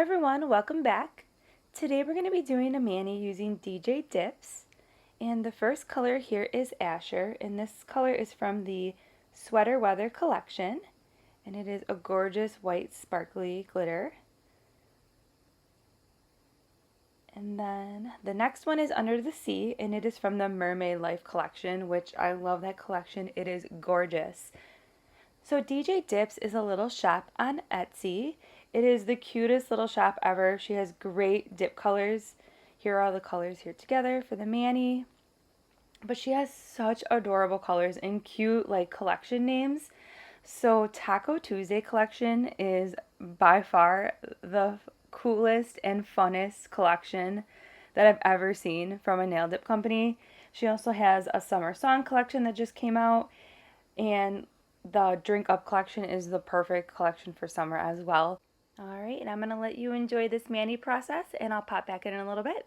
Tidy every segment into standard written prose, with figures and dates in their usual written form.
everyone, welcome back. Today we're going to be doing a mani using DJ dips, and the first color here is Asher, and this color is from the Sweater Weather collection, and it is a gorgeous white sparkly glitter. And then the next one is Under the Sea, and it is from the Mermaid Life collection, which I love that collection. It is gorgeous. So DJ Dips is a little shop on Etsy. It is the cutest little shop ever. She has great dip colors. Here are all the colors here together for the mani. But she has such adorable colors and cute like collection names. So Taco Tuesday collection is by far the coolest and funnest collection that I've ever seen from a nail dip company. She also has a summer song collection that just came out, and the Drink Up collection is the perfect collection for summer as well. Alright, and I'm going to let you enjoy this mani process, and I'll pop back in a little bit.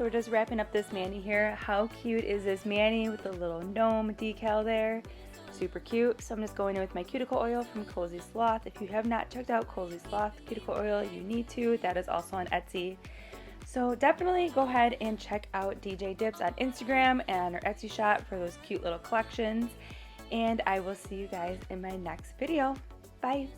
so we're just wrapping up this mani here. How cute is this mani with the little gnome decal there? Super cute. So I'm just going in with my cuticle oil from Cozy Sloth. If you have not checked out Cozy Sloth cuticle oil, you need to. That is also on Etsy. So definitely go ahead and check out DJ Dips on Instagram and her Etsy shop for those cute little collections. And I will see you guys in my next video. Bye!